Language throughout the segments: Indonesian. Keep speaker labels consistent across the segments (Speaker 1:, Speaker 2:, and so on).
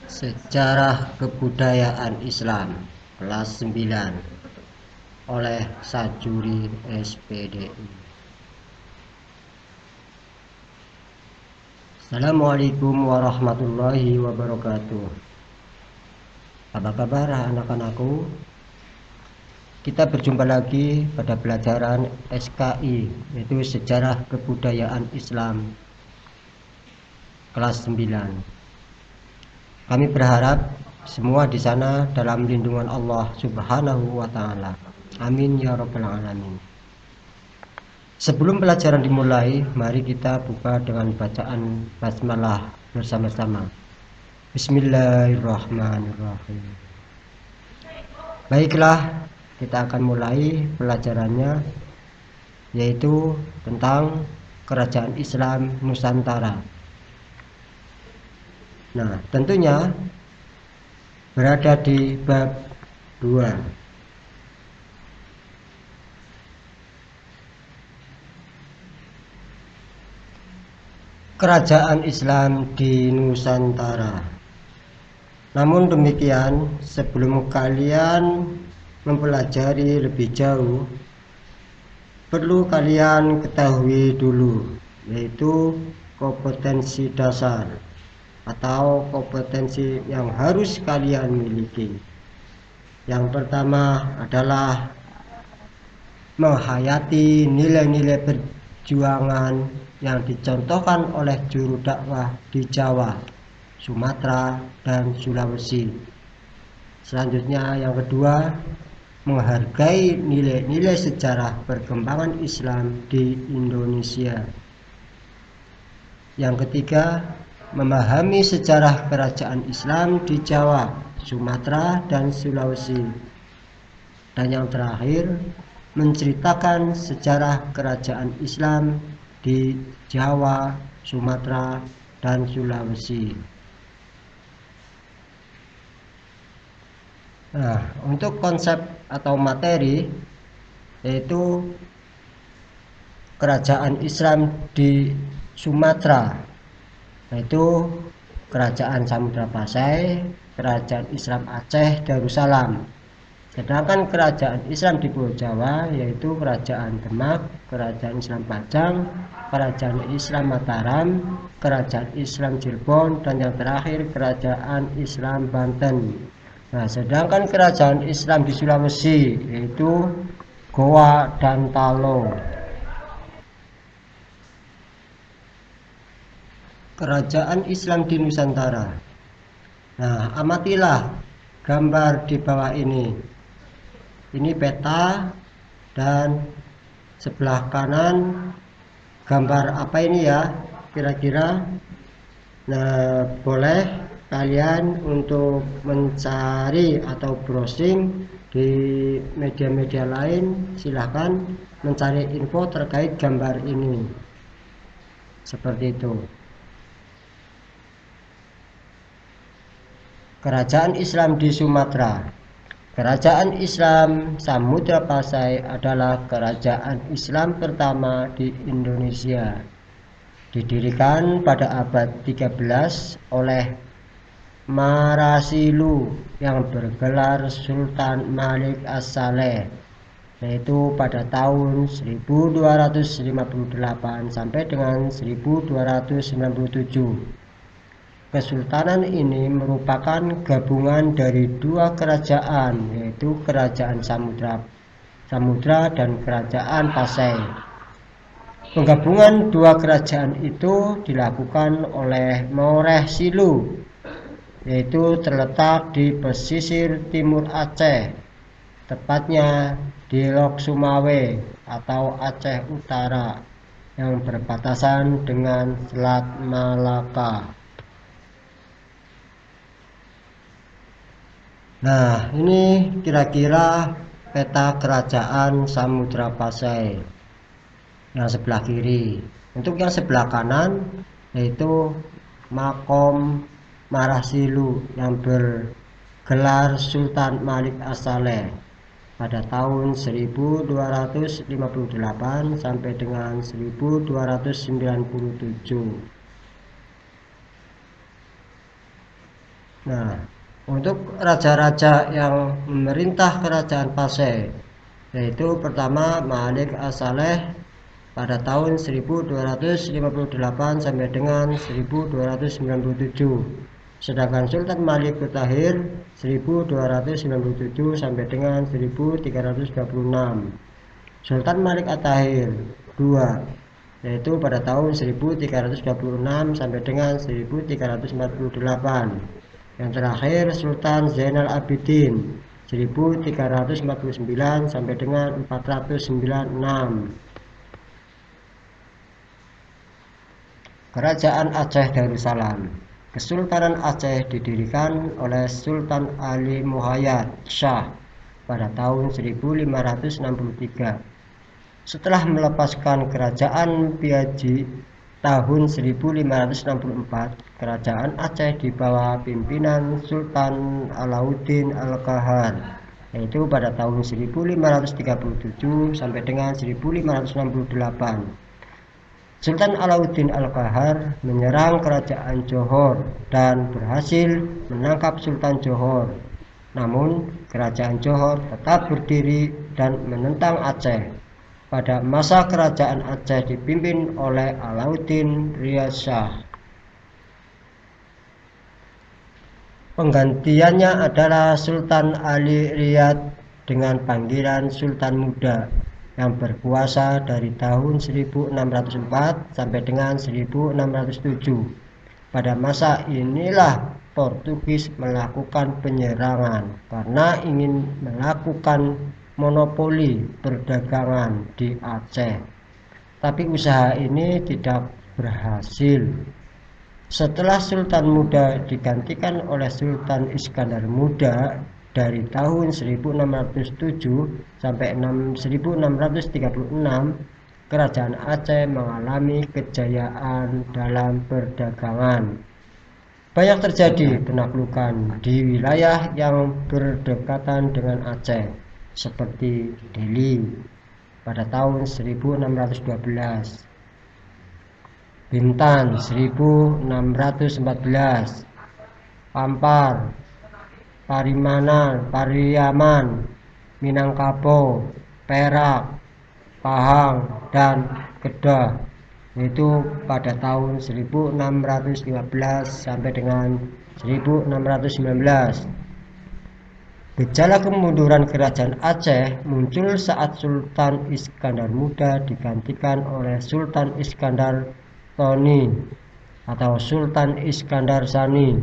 Speaker 1: Sejarah Kebudayaan Islam kelas 9 oleh Sajuri SPDI. Assalamualaikum warahmatullahi wabarakatuh. Apa kabar anak-anakku? Kita berjumpa lagi pada pelajaran SKI, yaitu Sejarah Kebudayaan Islam kelas 9. Kami berharap semua di sana dalam lindungan Allah Subhanahu wa Ta'ala. Amin ya Rabbal Alamin. Sebelum pelajaran dimulai, mari kita buka dengan bacaan basmalah bersama-sama. Bismillahirrahmanirrahim. Baiklah, kita akan mulai pelajarannya, yaitu tentang Kerajaan Islam Nusantara. Nah, tentunya berada di bab 2. Kerajaan Islam di Nusantara. Namun demikian, sebelum kalian mempelajari lebih jauh, perlu kalian ketahui dulu, yaitu kompetensi dasar atau kompetensi yang harus kalian miliki. Yang pertama adalah menghayati nilai-nilai perjuangan yang dicontohkan oleh juru dakwah di Jawa, Sumatera, dan Sulawesi. Selanjutnya yang kedua, menghargai nilai-nilai sejarah perkembangan Islam di Indonesia. Yang ketiga, memahami sejarah kerajaan Islam di Jawa, Sumatera, dan Sulawesi. Dan yang terakhir, menceritakan sejarah kerajaan Islam di Jawa, Sumatera, dan Sulawesi. Nah, untuk konsep atau materi, yaitu kerajaan Islam di Sumatera, yaitu Kerajaan Samudra Pasai, Kerajaan Islam Aceh Darussalam. Sedangkan kerajaan Islam di Pulau Jawa yaitu Kerajaan Demak, Kerajaan Islam Pajang, Kerajaan Islam Mataram, Kerajaan Islam Cirebon, dan yang terakhir Kerajaan Islam Banten. Nah, sedangkan kerajaan Islam di Sulawesi yaitu Goa dan Talo. Kerajaan Islam di Nusantara. Nah, amatilah gambar di bawah ini. Ini peta, dan sebelah kanan gambar apa ini ya kira-kira. Nah, boleh kalian untuk mencari atau browsing di media-media lain, silahkan mencari info terkait gambar ini. Seperti itu. Kerajaan Islam di Sumatera. Kerajaan Islam Samudra Pasai adalah kerajaan Islam pertama di Indonesia. Didirikan pada abad 13 oleh Marasilu yang bergelar Sultan Malik As-Saleh, yaitu pada tahun 1258 sampai dengan 1297. Kesultanan ini merupakan gabungan dari dua kerajaan, yaitu Kerajaan Samudra dan Kerajaan Pasai. Penggabungan dua kerajaan itu dilakukan oleh Moreh Silu, yaitu terletak di pesisir timur Aceh, tepatnya di Lok Sumawe atau Aceh Utara, yang berbatasan dengan Selat Malaka. Nah, ini kira-kira peta kerajaan Samudra Pasai yang sebelah kiri. Untuk yang sebelah kanan yaitu Makom Marasilu yang bergelar Sultan Malik As-Saleh pada tahun 1258 sampai dengan 1297. Nah, untuk raja-raja yang memerintah kerajaan Pasai, yaitu pertama Malik As-Saleh pada tahun 1258 sampai dengan 1297. Sedangkan Sultan Malik Kutahir 1297 sampai dengan 1326. Sultan Malik At-Tahir II yaitu pada tahun 1326 sampai dengan 1348. Yang terakhir Sultan Zainal Abidin 1349 sampai dengan 496. Kerajaan Aceh Darussalam. Kesultanan Aceh didirikan oleh Sultan Ali Muhayyad Shah pada tahun 1563. Setelah melepaskan kerajaan Piaji tahun 1564, kerajaan Aceh di bawah pimpinan Sultan Alauddin Al-Qahar, yaitu pada tahun 1537 sampai dengan 1568. Sultan Alauddin Al-Qahar menyerang kerajaan Johor dan berhasil menangkap Sultan Johor. Namun, kerajaan Johor tetap berdiri dan menentang Aceh. Pada masa kerajaan Aceh dipimpin oleh Alauddin Riyad Shah. Penggantiannya adalah Sultan Ali Riyad dengan panggilan Sultan Muda yang berkuasa dari tahun 1604 sampai dengan 1607. Pada masa inilah Portugis melakukan penyerangan karena ingin melakukan monopoli perdagangan di Aceh. Tapi usaha ini tidak berhasil. Setelah Sultan Muda digantikan oleh Sultan Iskandar Muda dari tahun 1607 sampai 1636, kerajaan Aceh mengalami kejayaan dalam perdagangan. Banyak terjadi penaklukan di wilayah yang berdekatan dengan Aceh, seperti Deli pada tahun 1612, Bintan 1614, Pampar, Pariaman, Minangkabau, Perak, Pahang, dan Kedah, yaitu pada tahun 1615 sampai dengan 1619. Gejala kemunduran kerajaan Aceh muncul saat Sultan Iskandar Muda digantikan oleh Sultan Iskandar Thani atau Sultan Iskandar Sani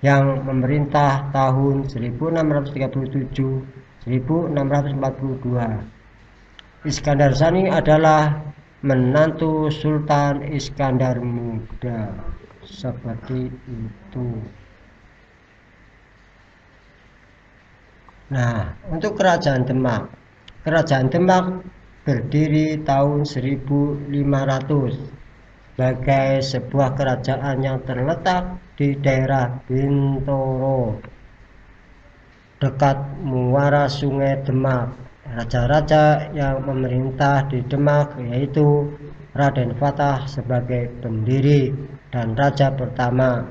Speaker 1: yang memerintah tahun 1637-1642. Iskandar Sani adalah menantu Sultan Iskandar Muda. Seperti itu. Nah, untuk Kerajaan Demak. Kerajaan Demak berdiri tahun 1500 sebagai sebuah kerajaan yang terletak di daerah Bintoro, dekat muara Sungai Demak. Raja-raja yang memerintah di Demak yaitu Raden Fatah sebagai pendiri dan raja pertama,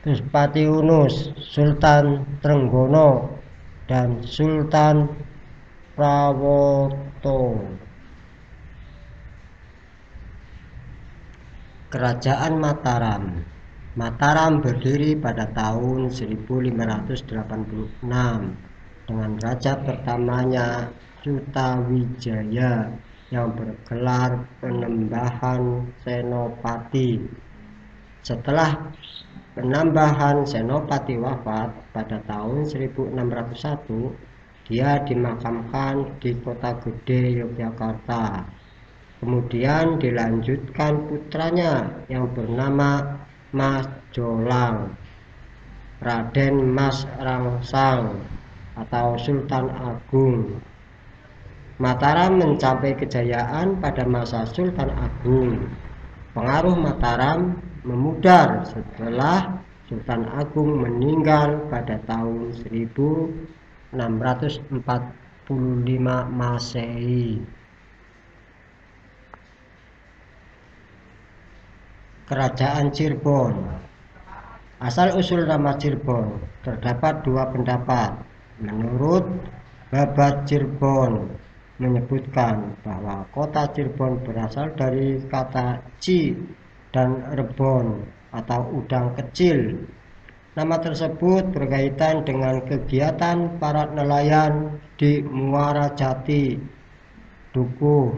Speaker 1: Puspati Unus, Sultan Trenggono, dan Sultan Prawoto. Kerajaan Mataram. Mataram berdiri pada tahun 1586 dengan raja pertamanya Sutawijaya yang bergelar Penembahan Senopati. Setelah penambahan Senopati wafat pada tahun 1601, dia dimakamkan di Kota Gede, Yogyakarta. Kemudian dilanjutkan putranya yang bernama Mas Jolang, Raden Mas Rangsang atau Sultan Agung. Mataram mencapai kejayaan pada masa Sultan Agung. Pengaruh Mataram memudar setelah Sultan Agung meninggal pada tahun 1645 Masehi. Kerajaan Cirebon. Asal-usul nama Cirebon terdapat dua pendapat. Menurut Babat Cirebon menyebutkan bahwa kota Cirebon berasal dari kata ci dan rebon atau udang kecil. Nama tersebut berkaitan dengan kegiatan para nelayan di Muara Jati, Dukuh,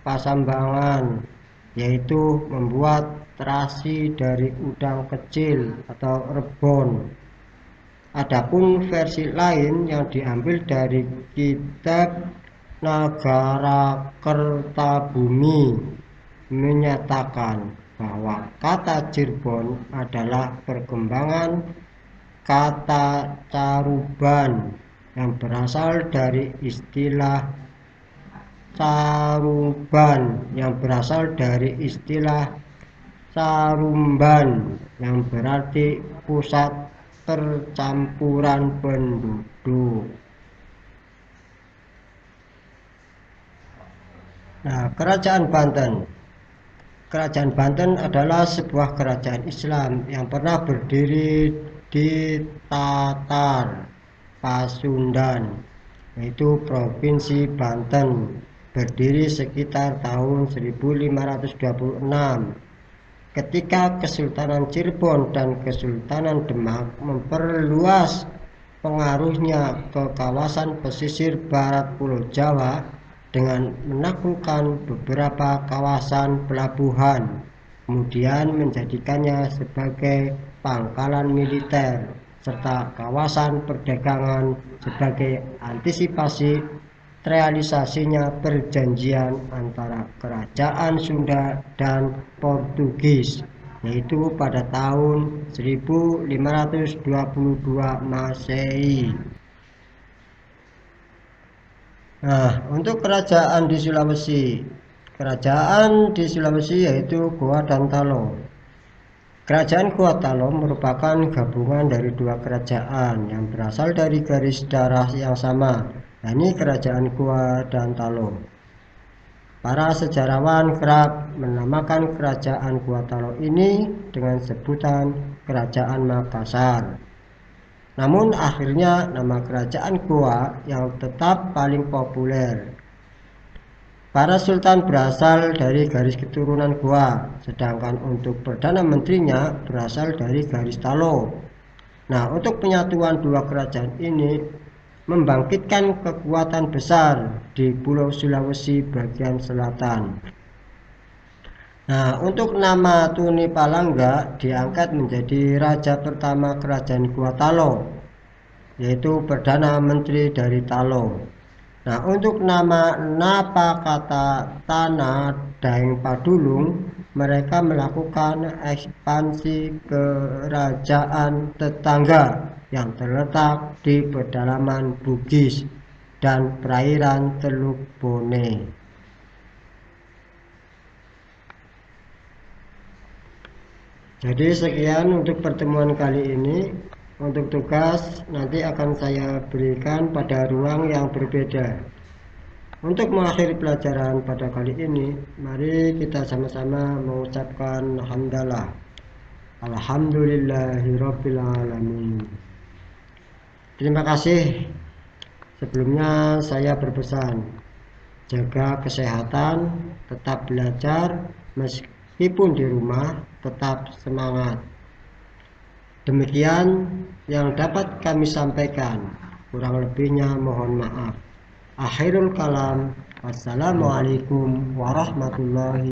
Speaker 1: Pasambangan, yaitu membuat terasi dari udang kecil atau rebon. Adapun versi lain yang diambil dari kitab Nagara Kertabumi menyatakan bahwa kata Cirebon adalah perkembangan kata caruban yang berasal dari istilah Carumban yang berarti pusat percampuran penduduk. Nah, Kerajaan Banten. Kerajaan Banten adalah sebuah kerajaan Islam yang pernah berdiri di Tatar Pasundan, yaitu Provinsi Banten, berdiri sekitar tahun 1526. Ketika Kesultanan Cirebon dan Kesultanan Demak memperluas pengaruhnya ke kawasan pesisir barat Pulau Jawa dengan menaklukkan beberapa kawasan pelabuhan, kemudian menjadikannya sebagai pangkalan militer serta kawasan perdagangan sebagai antisipasi realisasinya perjanjian antara Kerajaan Sunda dan Portugis, yaitu pada tahun 1522 Masehi. Nah, untuk kerajaan di Sulawesi. Kerajaan di Sulawesi yaitu Goa dan Talo. Kerajaan Goa Talo merupakan gabungan dari dua kerajaan yang berasal dari garis darah yang sama, yakni Kerajaan Goa dan Talo. Para sejarawan kerap menamakan Kerajaan Goa Talo ini dengan sebutan Kerajaan Makassar. Namun akhirnya nama Kerajaan Goa yang tetap paling populer. Para sultan berasal dari garis keturunan Goa, sedangkan untuk Perdana Menterinya berasal dari garis Talo. Nah, untuk penyatuan dua kerajaan ini membangkitkan kekuatan besar di Pulau Sulawesi bagian selatan. Nah, untuk nama Tuni Palangga diangkat menjadi raja pertama Kerajaan Goa Talo, yaitu Perdana Menteri dari Talo. Nah, untuk nama Napakata Tanah Daeng Padulung, mereka melakukan ekspansi kerajaan tetangga yang terletak di pedalaman Bugis dan perairan Teluk Bone. Jadi sekian untuk pertemuan kali ini. Untuk tugas nanti akan saya berikan pada ruang yang berbeda. Untuk mengakhiri pelajaran pada kali ini, mari kita sama-sama mengucapkan hamdalah. Alhamdulillahirabbil alamin. Terima kasih. Sebelumnya saya berpesan, jaga kesehatan, tetap belajar, meskipun di rumah tetap semangat. Demikian yang dapat kami sampaikan, kurang lebihnya mohon maaf. Akhirul kalam, wassalamualaikum warahmatullahi